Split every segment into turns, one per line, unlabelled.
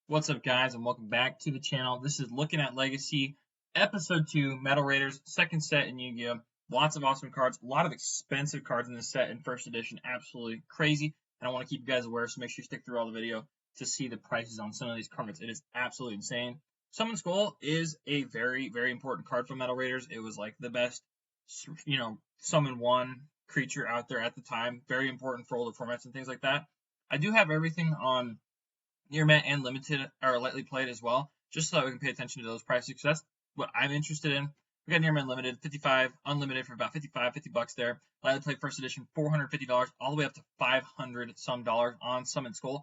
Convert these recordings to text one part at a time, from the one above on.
What's up, guys, and welcome back to the channel. This is Looking at Legacy, Episode 2, Metal Raiders, second set in Yu-Gi-Oh! Lots of awesome cards, a lot of expensive cards in this set in first edition, absolutely crazy. And I want to keep you guys aware, so make sure you stick through all the video to see the prices on some of these cards. It is absolutely insane. Summonedskull is a very, very important card for Metal Raiders. It was like the best, summon one creature out there at the time. Very important for older formats and things like that. I do have everything on near mint and limited or lightly played as well, just so that we can pay attention to those prices, because that's what I'm interested in. We got near mint limited, 55, unlimited for about 55, 50 bucks there. Lightly played first edition, $450, all the way up to 500 some dollars on Summonedskull.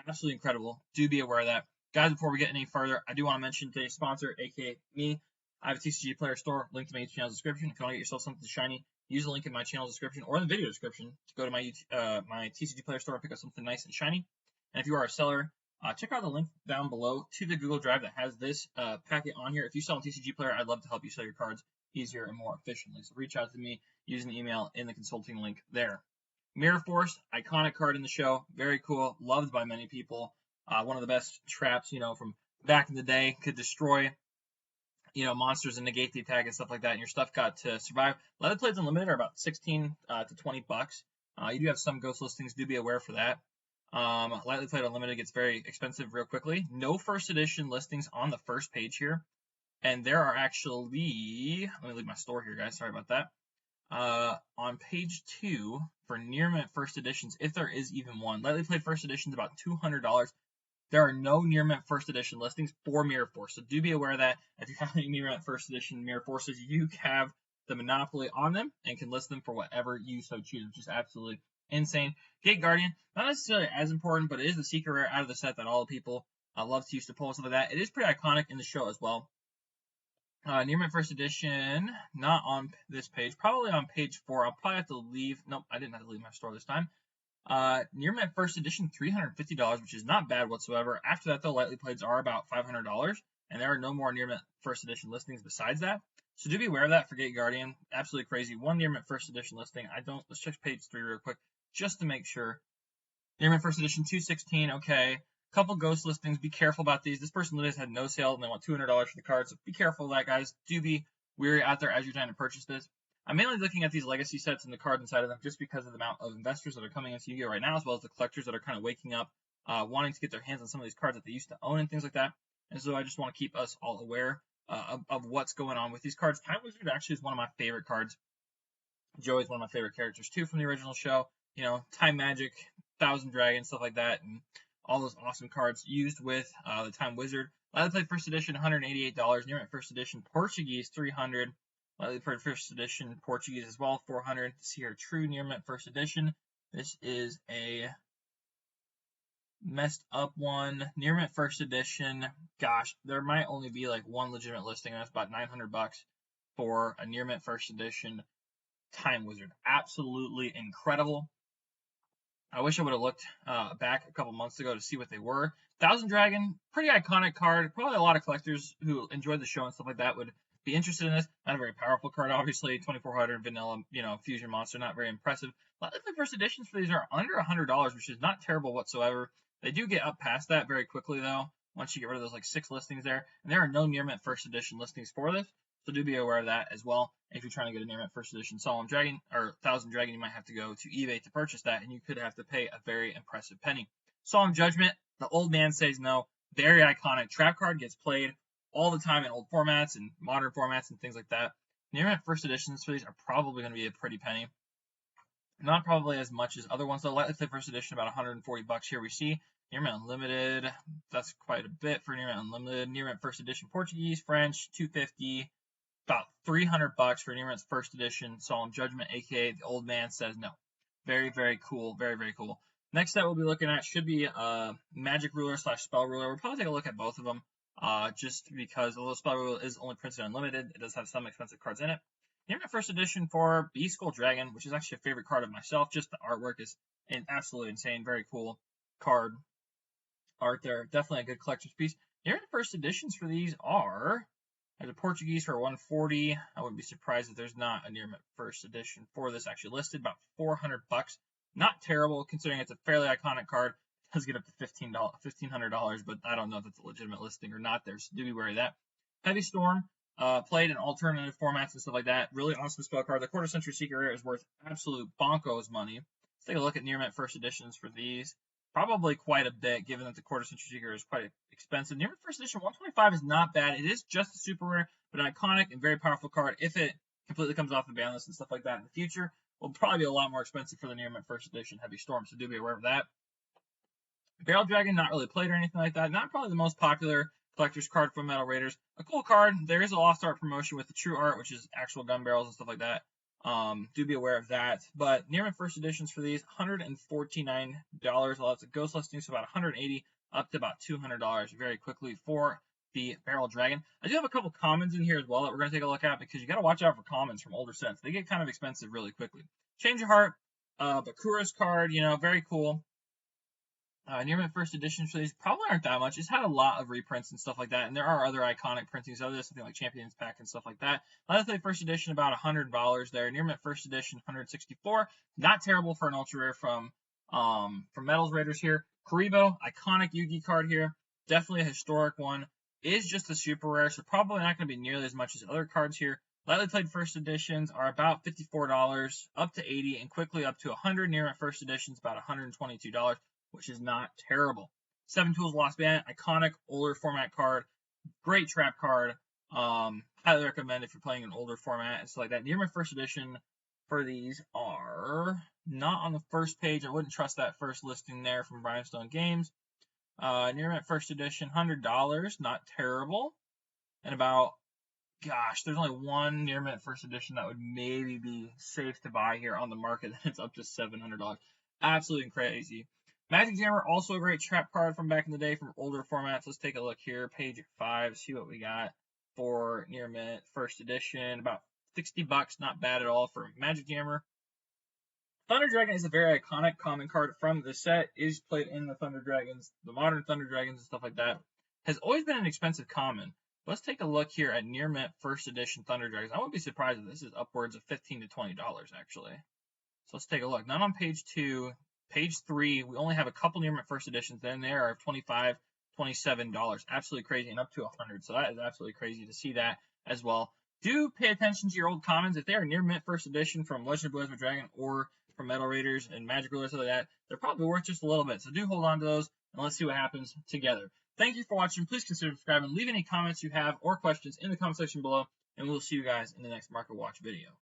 Absolutely incredible. Do be aware of that. Guys, before we get any further, I do want to mention today's sponsor, aka me. I have a TCGplayer store, link to my YouTube channel's description. If you want to get yourself something shiny, use the link in my channel's description or in the video description to go to my TCGplayer store and pick up something nice and shiny. And if you are a seller, check out the link down below to the Google Drive that has this packet on here. If you sell on TCGplayer, I'd love to help you sell your cards easier and more efficiently. So reach out to me using the email in the consulting link there. Mirrorforce, iconic card in the show. Very cool. Loved by many people. One of the best traps, from back in the day. Could destroy, monsters and negate the attack and stuff like that. And your stuff got to survive. Leather plates unlimited are about 16 to 20 bucks. You do have some ghost listings. Do be aware for that. Lightly played unlimited gets very expensive real quickly. No first edition listings on the first page here. And there are actually, let me leave my store here, guys. Sorry about that. On page 2 for near mint first editions, if there is even one, lightly played first edition is about $200. There are no near mint first edition listings for Mirrorforce. So do be aware of that. If you have any near mint first edition Mirrorforces, you have the monopoly on them and can list them for whatever you so choose, which is absolutely insane. Gate Guardian, not necessarily as important, but it is the secret rare out of the set that all the people love to use to pull stuff like that. It is pretty iconic in the show as well. Near mint first edition, not on this page, probably on page 4. I'll probably have to leave. Nope, I didn't have to leave my store this time. Near mint first edition, $350, which is not bad whatsoever. After that, though, lightly playeds are about $500, and there are no more near mint first edition listings besides that. So do be aware of that for Gate Guardian. Absolutely crazy. One near mint first edition listing. Let's check page 3 real quick just to make sure. Near mint first edition, $216. Okay. Couple ghost listings. Be careful about these. This person literally had no sale and they want $200 for the card. So be careful of that, guys. Do be wary out there as you're trying to purchase this. I'm mainly looking at these legacy sets and the cards inside of them just because of the amount of investors that are coming into Yu-Gi-Oh right now, as well as the collectors that are kind of waking up, wanting to get their hands on some of these cards that they used to own and things like that. And so I just want to keep us all aware of what's going on with these cards. Timewizard actually is one of my favorite cards. Joey's one of my favorite characters too from the original show. Time Magic, Thousand Dragons, stuff like that, and all those awesome cards used with the Timewizard. Lightly played first edition, $188. Near mint first edition Portuguese, $300. Lightly played first edition Portuguese as well, $400. See here, true near mint first edition. This is a messed up one. Near mint first edition. Gosh, there might only be like one legitimate listing. That's about $900 for a near mint first edition Timewizard. Absolutely incredible. I wish I would have looked back a couple months ago to see what they were. Thousand Dragon, pretty iconic card. Probably a lot of collectors who enjoyed the show and stuff like that would be interested in this. Not a very powerful card, obviously. 2400 vanilla, fusion monster, not very impressive. A lot of the first editions for these are under $100, which is not terrible whatsoever. They do get up past that very quickly, though, once you get rid of those like 6 listings there. And there are no near mint first edition listings for this. So do be aware of that as well. If you're trying to get a near mint first edition Solemn Dragon or Thousand Dragon, you might have to go to eBay to purchase that, and you could have to pay a very impressive penny. Solemn Judgment, the old man says no. Very iconic trap card, gets played all the time in old formats and modern formats and things like that. Near mint first editions for these are probably going to be a pretty penny. Not probably as much as other ones though. Lightly played first edition, about $140 here we see. Near mint unlimited, that's quite a bit for near mint unlimited. Near mint first edition Portuguese, French, $250. About $300 for near mint first edition Solemn Judgment, aka the old man says no. Very, very cool. Very, very cool. Next set we'll be looking at should be Magic Ruler / Spell Ruler. We'll probably take a look at both of them, just because although Spell Ruler is only printed unlimited, it does have some expensive cards in it. Near mint first edition for Beast Skull Dragon, which is actually a favorite card of myself. Just the artwork is absolutely insane. Very cool card art there. Definitely a good collector's piece. Near mint first editions for these are. There's a Portuguese for $140. I wouldn't be surprised if there's not a near mint first edition for this actually listed. About $400. Not terrible considering it's a fairly iconic card. does get up to $1,500, but I don't know if it's a legitimate listing or not there, so do be wary of that. Heavy Storm, played in alternative formats and stuff like that. Really awesome spell card. The Quarter Century Seeker Rare is worth absolute bonkos money. Let's take a look at near mint first editions for these. Probably quite a bit, given that the Quarter Century Seeker is quite expensive. Near mint first edition, 125 is not bad. It is just a super rare, but an iconic and very powerful card. If it completely comes off the ban list and stuff like that in the future, will probably be a lot more expensive for the near mint first edition Heavy Storm, so do be aware of that. Barrel Dragon, not really played or anything like that. Not probably the most popular collector's card from Metal Raiders. A cool card. There is a Lost Art promotion with the True Art, which is actual gun barrels and stuff like that. Do be aware of that. But near mint first editions for these, $149. Well, it's a ghost listing, so about $180 up to about $200 very quickly for the Barrel Dragon. I do have a couple commons in here as well that we're going to take a look at, because you got to watch out for commons from older sets. They get kind of expensive really quickly. Change of Heart, Bakura's card, very cool. Near mint first editions for these probably aren't that much. It's had a lot of reprints and stuff like that, and there are other iconic printings of this, something like Champions Pack and stuff like that. Let's say first edition about $100 there. Near mint first edition $164. Not terrible for an ultra rare from Metals Raiders here. Kuriboh, iconic Yu-Gi card here. Definitely a historic one. Is just a super rare, so probably not going to be nearly as much as other cards here. Lightly played first editions are about $54 up to $80, and quickly up to $100. Near mint first editions about $122. Which is not terrible. Seven Tools Lost Bandit, iconic older format card, great trap card. Highly recommend if you're playing an older format and stuff like that. Near mint first edition for these are not on the first page. I wouldn't trust that first listing there from Brimstone Games. Near mint first edition, $100, not terrible. And about, gosh, there's only one near mint first edition that would maybe be safe to buy here on the market. It's up to $700. Absolutely crazy. Magic Jammer, also a great trap card from back in the day from older formats. Let's take a look here. Page 5, see what we got for near mint first edition. About $60, not bad at all for Magic Jammer. Thunder Dragon is a very iconic common card from the set. Is played in the Thunder Dragons, the modern Thunder Dragons and stuff like that. Has always been an expensive common. Let's take a look here at near mint first edition Thunder Dragons. I wouldn't be surprised if this is upwards of $15 to $20 actually. So let's take a look. Not on page 2. Page 3, we only have a couple near mint first editions. Then there are $25, $27. Absolutely crazy, and up to $100. So that is absolutely crazy to see that as well. Do pay attention to your old commons. If they are near mint first edition from Legend of Blazing Dragon or from Metal Raiders and Magic Rulers, stuff like that, they're probably worth just a little bit. So do hold on to those, and let's see what happens together. Thank you for watching. Please consider subscribing. Leave any comments you have or questions in the comment section below, and we'll see you guys in the next Market Watch video.